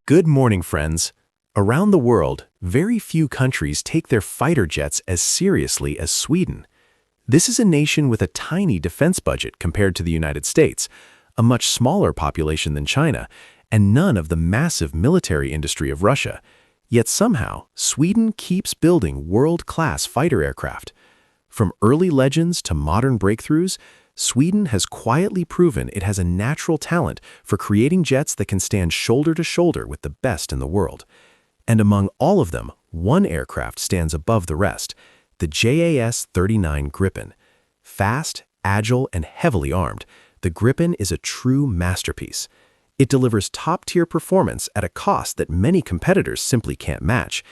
Good morning, friends. Around the world, very few countries take their fighter jets as seriously as Sweden. This is a nation with a tiny defense budget compared to the United States, a much smaller population than China, and none of the massive military industry of Russia. Yet somehow, Sweden keeps building world-class fighter aircraft. From early legends to modern breakthroughs, Sweden has quietly proven it has a natural talent for creating jets that can stand shoulder to shoulder with the best in the world. And among all of them, one aircraft stands above the rest, the JAS-39 Gripen. Fast, agile, and heavily armed, the Gripen is a true masterpiece. It delivers top-tier performance at a cost that many competitors simply can't match.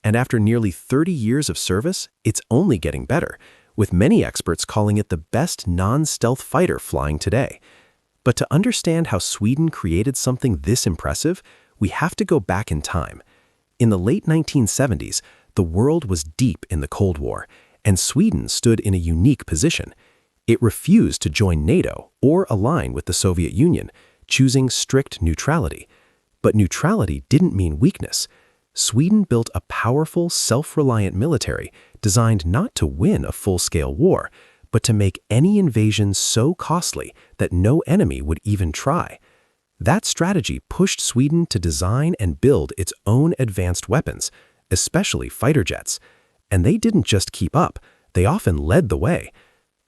And after nearly 30 years of service, it's only getting better, with many experts calling it the best non-stealth fighter flying today. But to understand how Sweden created something this impressive, we have to go back in time. In the late 1970s, the world was deep in the Cold War, and Sweden stood in a unique position. It refused to join NATO or align with the Soviet Union, choosing strict neutrality. But neutrality didn't mean weakness. Sweden built a powerful, self-reliant military designed not to win a full-scale war, but to make any invasion so costly that no enemy would even try. That strategy pushed Sweden to design and build its own advanced weapons, especially fighter jets. And they didn't just keep up, they often led the way.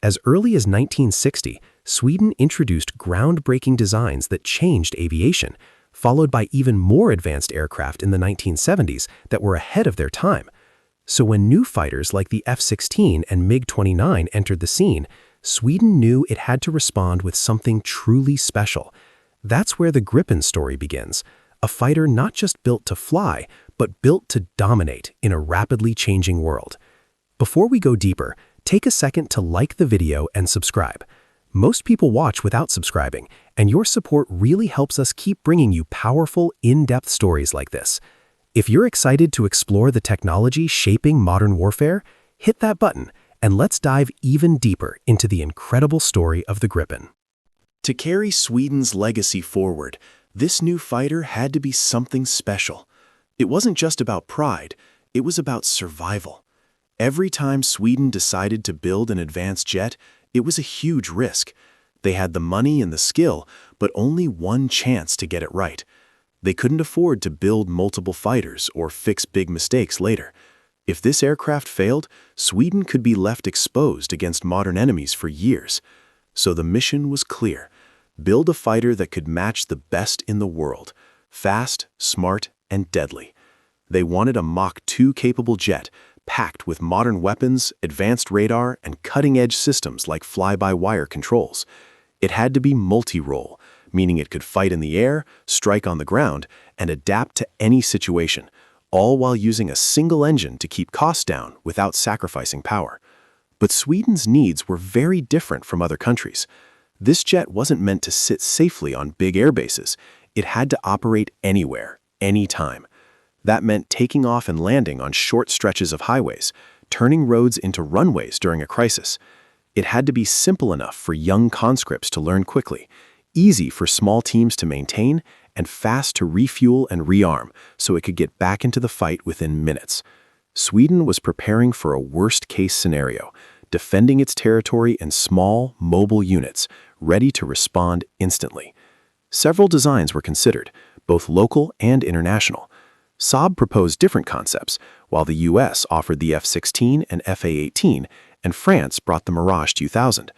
As early as 1960, Sweden introduced groundbreaking designs that changed aviation, followed by even more advanced aircraft in the 1970s that were ahead of their time. So when new fighters like the F-16 and MiG-29 entered the scene, Sweden knew it had to respond with something truly special. That's where the Gripen story begins, a fighter not just built to fly, but built to dominate in a rapidly changing world. Before we go deeper, take a second to like the video and subscribe. Most people watch without subscribing, and your support really helps us keep bringing you powerful, in-depth stories like this. If you're excited to explore the technology shaping modern warfare, hit that button, and let's dive even deeper into the incredible story of the Gripen. To carry Sweden's legacy forward, this new fighter had to be something special. It wasn't just about pride, it was about survival. Every time Sweden decided to build an advanced jet, it was a huge risk. They had the money and the skill, but only one chance to get it right. They couldn't afford to build multiple fighters or fix big mistakes later. If this aircraft failed, Sweden could be left exposed against modern enemies for years. So the mission was clear: build a fighter that could match the best in the world, fast, smart, and deadly. They wanted a Mach 2 capable jet, packed with modern weapons, advanced radar, and cutting-edge systems like fly-by-wire controls. It had to be multi-role, meaning it could fight in the air, strike on the ground, and adapt to any situation, all while using a single engine to keep costs down without sacrificing power. But Sweden's needs were very different from other countries. This jet wasn't meant to sit safely on big air bases. It had to operate anywhere, anytime. That meant taking off and landing on short stretches of highways, turning roads into runways during a crisis. It had to be simple enough for young conscripts to learn quickly, easy for small teams to maintain, and fast to refuel and rearm so it could get back into the fight within minutes. Sweden was preparing for a worst-case scenario, defending its territory in small, mobile units, ready to respond instantly. Several designs were considered, both local and international. Saab proposed different concepts, while the US offered the F-16 and FA-18, and France brought the Mirage 2000.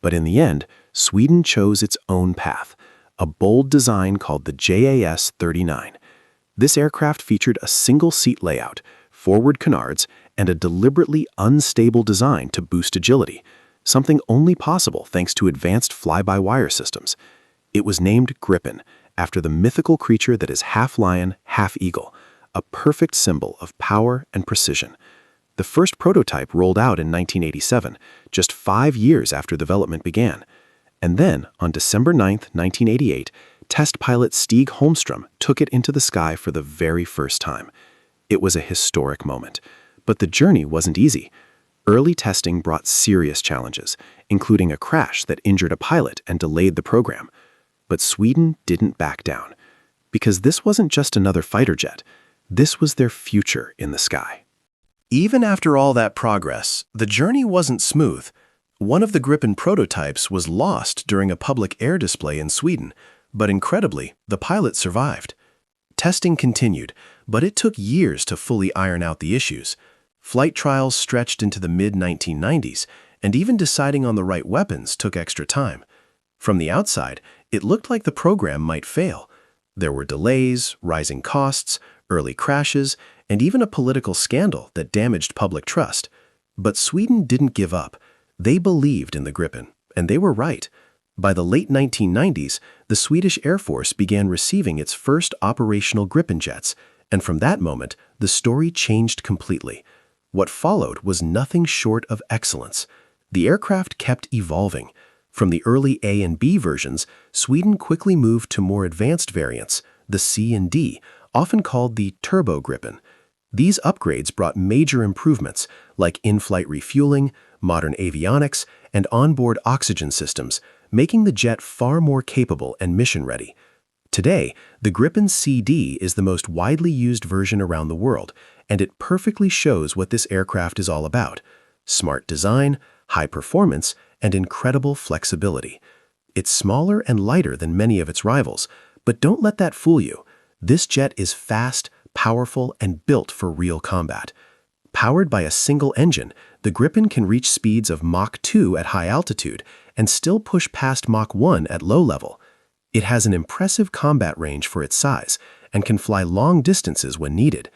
But in the end, Sweden chose its own path, a bold design called the JAS-39. This aircraft featured a single-seat layout, forward canards, and a deliberately unstable design to boost agility, something only possible thanks to advanced fly-by-wire systems. It was named Gripen, after the mythical creature that is half lion, half eagle, a perfect symbol of power and precision. The first prototype rolled out in 1987, just 5 years after development began. And then, on December 9, 1988, test pilot Stig Holmström took it into the sky for the very first time. It was a historic moment. But the journey wasn't easy. Early testing brought serious challenges, including a crash that injured a pilot and delayed the program. But Sweden didn't back down. because this wasn't just another fighter jet. This was their future in the sky. Even after all that progress, the journey wasn't smooth. One of the Gripen prototypes was lost during a public air display in Sweden, but incredibly, the pilot survived. Testing continued, but it took years to fully iron out the issues. Flight trials stretched into the mid-1990s, and even deciding on the right weapons took extra time. From the outside, it looked like the program might fail. There were delays, rising costs, early crashes, and even a political scandal that damaged public trust. But Sweden didn't give up. They believed in the Gripen, and they were right. By the late 1990s, the Swedish Air Force began receiving its first operational Gripen jets, and from that moment, the story changed completely. What followed was nothing short of excellence. The aircraft kept evolving. From the early A and B versions, Sweden quickly moved to more advanced variants, the C and D, often called the Turbo Gripen. These upgrades brought major improvements like in-flight refueling, modern avionics, and onboard oxygen systems, making the jet far more capable and mission-ready. Today, the Gripen CD is the most widely used version around the world, and it perfectly shows what this aircraft is all about: smart design, high performance, and incredible flexibility. It's smaller and lighter than many of its rivals, but don't let that fool you. This jet is fast, powerful, and built for real combat. Powered by a single engine, the Gripen can reach speeds of Mach 2 at high altitude and still push past Mach 1 at low level. It has an impressive combat range for its size and can fly long distances when needed.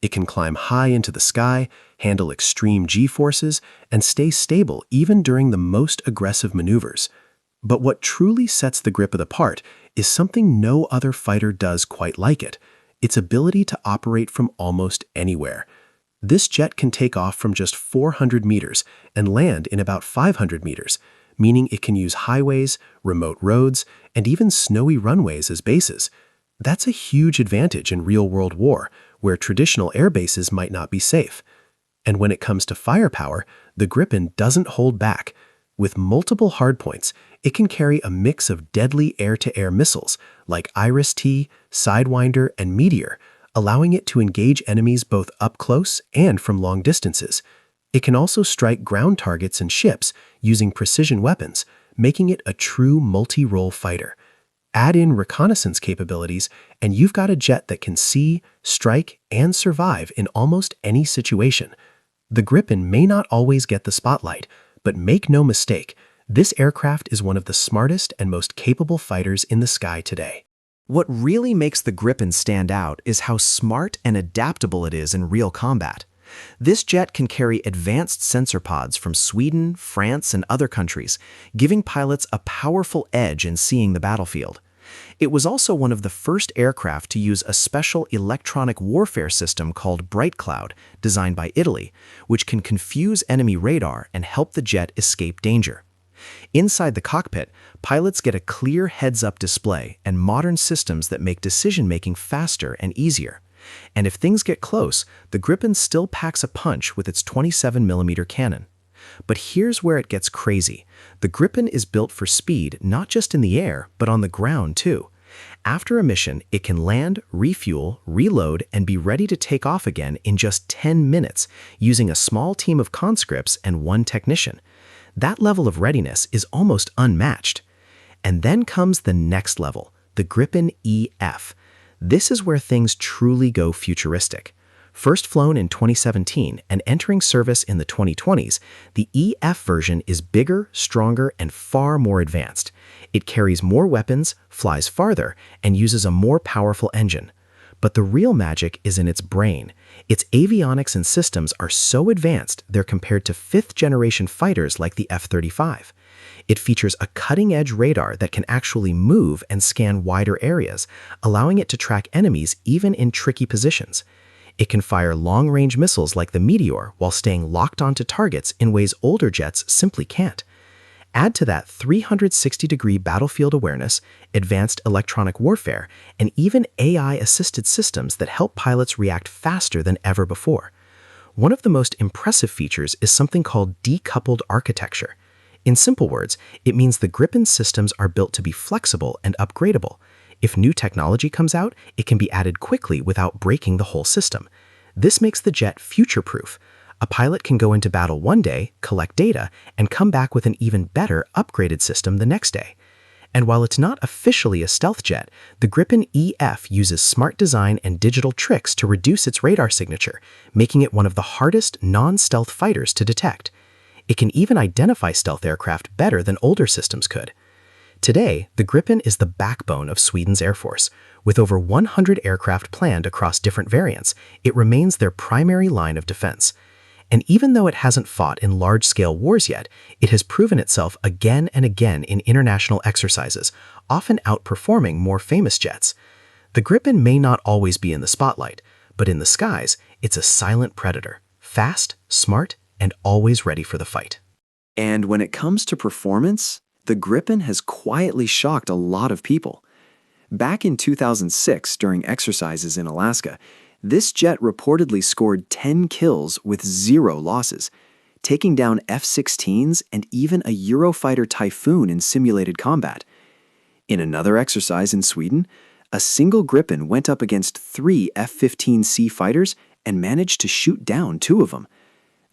It can climb high into the sky, handle extreme G-forces, and stay stable even during the most aggressive maneuvers. But what truly sets the Gripen apart is something no other fighter does quite like it: its ability to operate from almost anywhere. This jet can take off from just 400 meters and land in about 500 meters, meaning it can use highways, remote roads, and even snowy runways as bases. That's a huge advantage in real-world war, where traditional air bases might not be safe. And when it comes to firepower, the Gripen doesn't hold back. With multiple hardpoints, it can carry a mix of deadly air-to-air missiles like Iris-T, Sidewinder, and Meteor, allowing it to engage enemies both up close and from long distances. It can also strike ground targets and ships using precision weapons, making it a true multi-role fighter. Add in reconnaissance capabilities, and you've got a jet that can see, strike, and survive in almost any situation. The Gripen may not always get the spotlight, but make no mistake, this aircraft is one of the smartest and most capable fighters in the sky today. What really makes the Gripen stand out is how smart and adaptable it is in real combat. This jet can carry advanced sensor pods from Sweden, France, and other countries, giving pilots a powerful edge in seeing the battlefield. It was also one of the first aircraft to use a special electronic warfare system called Bright Cloud, designed by Italy, which can confuse enemy radar and help the jet escape danger. Inside the cockpit, pilots get a clear heads-up display and modern systems that make decision-making faster and easier. And if things get close, the Gripen still packs a punch with its 27mm cannon. But here's where it gets crazy. The Gripen is built for speed not just in the air, but on the ground too. After a mission, it can land, refuel, reload, and be ready to take off again in just 10 minutes, using a small team of conscripts and one technician. That level of readiness is almost unmatched. And then comes the next level, the Gripen EF. This is where things truly go futuristic. First flown in 2017 and entering service in the 2020s, the EF version is bigger, stronger, and far more advanced. It carries more weapons, flies farther, and uses a more powerful engine. But the real magic is in its brain. Its avionics and systems are so advanced they're compared to fifth-generation fighters like the F-35. It features a cutting-edge radar that can actually move and scan wider areas, allowing it to track enemies even in tricky positions. It can fire long-range missiles like the Meteor while staying locked onto targets in ways older jets simply can't. Add to that 360-degree battlefield awareness, advanced electronic warfare, and even AI-assisted systems that help pilots react faster than ever before. One of the most impressive features is something called decoupled architecture. In simple words, it means the Gripen systems are built to be flexible and upgradable. If new technology comes out, it can be added quickly without breaking the whole system. This makes the jet future-proof. A pilot can go into battle one day, collect data, and come back with an even better, upgraded system the next day. And while it's not officially a stealth jet, the Gripen EF uses smart design and digital tricks to reduce its radar signature, making it one of the hardest non-stealth fighters to detect. It can even identify stealth aircraft better than older systems could. Today, the Gripen is the backbone of Sweden's Air Force. With over 100 aircraft planned across different variants, it remains their primary line of defense. And even though it hasn't fought in large-scale wars yet, it has proven itself again and again in international exercises, often outperforming more famous jets. The Gripen may not always be in the spotlight, but in the skies, it's a silent predator, fast, smart, and always ready for the fight. And when it comes to performance, the Gripen has quietly shocked a lot of people. Back in 2006, during exercises in Alaska, this jet reportedly scored 10 kills with 0 losses, taking down F-16s and even a Eurofighter Typhoon in simulated combat. In another exercise in Sweden, a single Gripen went up against 3 F-15C fighters and managed to shoot down 2 of them.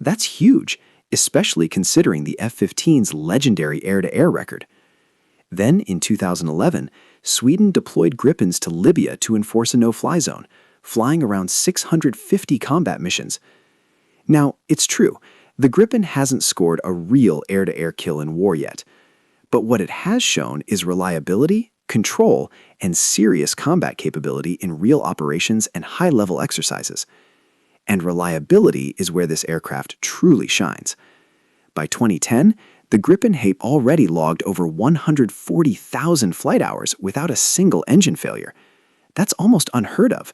That's huge, especially considering the F-15's legendary air-to-air record. Then, in 2011, Sweden deployed Gripens to Libya to enforce a no-fly zone, flying around 650 combat missions. Now, it's true, the Gripen hasn't scored a real air-to-air kill in war yet. But what it has shown is reliability, control, and serious combat capability in real operations and high-level exercises. And reliability is where this aircraft truly shines. By 2010, the Gripen had already logged over 140,000 flight hours without a single engine failure. That's almost unheard of.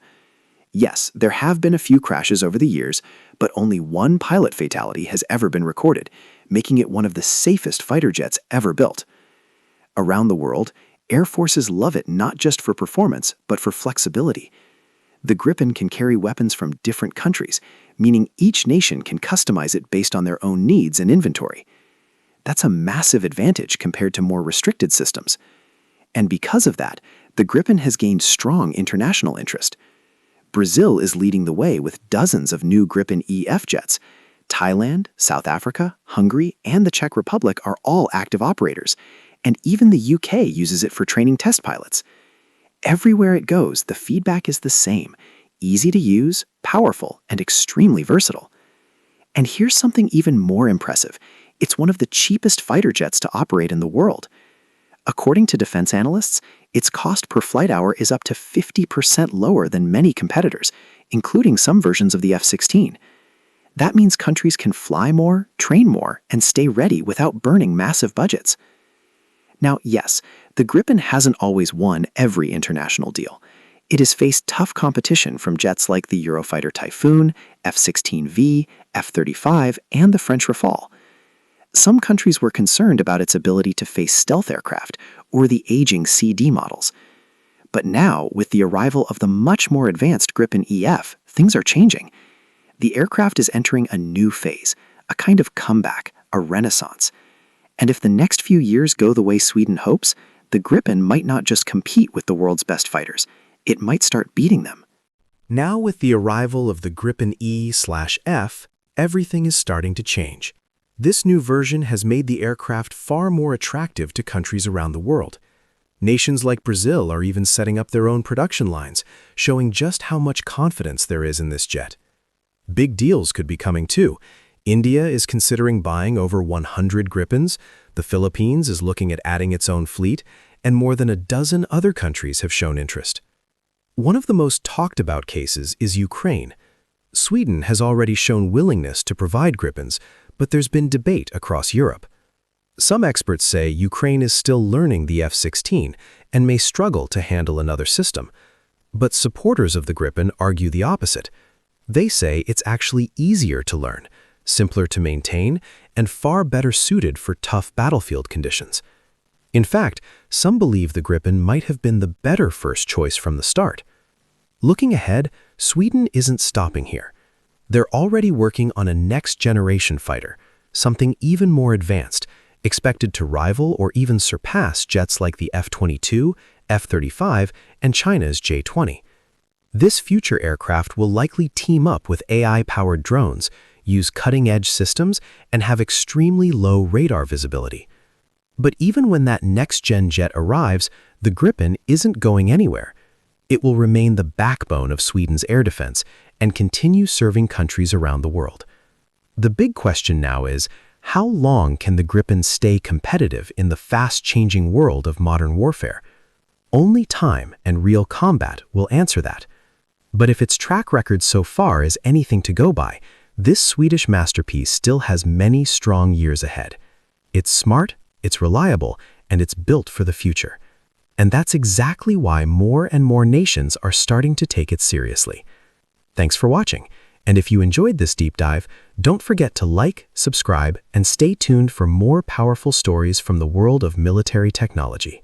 Yes, there have been a few crashes over the years, but only 1 pilot fatality has ever been recorded, making it one of the safest fighter jets ever built. Around the world, air forces love it not just for performance, but for flexibility. The Gripen can carry weapons from different countries, meaning each nation can customize it based on their own needs and inventory. That's a massive advantage compared to more restricted systems. And because of that, the Gripen has gained strong international interest. Brazil is leading the way with dozens of new Gripen EF jets. Thailand, South Africa, Hungary, and the Czech Republic are all active operators, and even the UK uses it for training test pilots. Everywhere it goes, the feedback is the same: easy to use, powerful, and extremely versatile. And here's something even more impressive. It's one of the cheapest fighter jets to operate in the world. According to defense analysts, its cost per flight hour is up to 50% lower than many competitors, including some versions of the F-16. That means countries can fly more, train more, and stay ready without burning massive budgets. Now, yes, the Gripen hasn't always won every international deal. It has faced tough competition from jets like the Eurofighter Typhoon, F-16V, F-35, and the French Rafale. Some countries were concerned about its ability to face stealth aircraft or the aging CD models. But now, with the arrival of the much more advanced Gripen EF, things are changing. The aircraft is entering a new phase, a kind of comeback, a renaissance. And if the next few years go the way Sweden hopes, the Gripen might not just compete with the world's best fighters, it might start beating them. Now with the arrival of the Gripen E/F, everything is starting to change. This new version has made the aircraft far more attractive to countries around the world. Nations like Brazil are even setting up their own production lines, showing just how much confidence there is in this jet. Big deals could be coming too. India is considering buying over 100 Gripens, the Philippines is looking at adding its own fleet, and more than a dozen other countries have shown interest. One of the most talked about cases is Ukraine. Sweden has already shown willingness to provide Gripens, but there's been debate across Europe. Some experts say Ukraine is still learning the F-16 and may struggle to handle another system. But supporters of the Gripen argue the opposite. They say it's actually easier to learn, simpler to maintain, and far better suited for tough battlefield conditions. In fact, some believe the Gripen might have been the better first choice from the start. Looking ahead, Sweden isn't stopping here. They're already working on a next-generation fighter, something even more advanced, expected to rival or even surpass jets like the F-22 F-35 and China's J-20. This future aircraft will likely team up with AI-powered drones, use cutting-edge systems, and have extremely low radar visibility. But even when that next-gen jet arrives, the Gripen isn't going anywhere. It will remain the backbone of Sweden's air defense and continue serving countries around the world. The big question now is, how long can the Gripen stay competitive in the fast-changing world of modern warfare? Only time and real combat will answer that. But if its track record so far is anything to go by, this Swedish masterpiece still has many strong years ahead. It's smart, it's reliable, and it's built for the future. And that's exactly why more and more nations are starting to take it seriously. Thanks for watching. And if you enjoyed this deep dive, don't forget to like, subscribe, and stay tuned for more powerful stories from the world of military technology.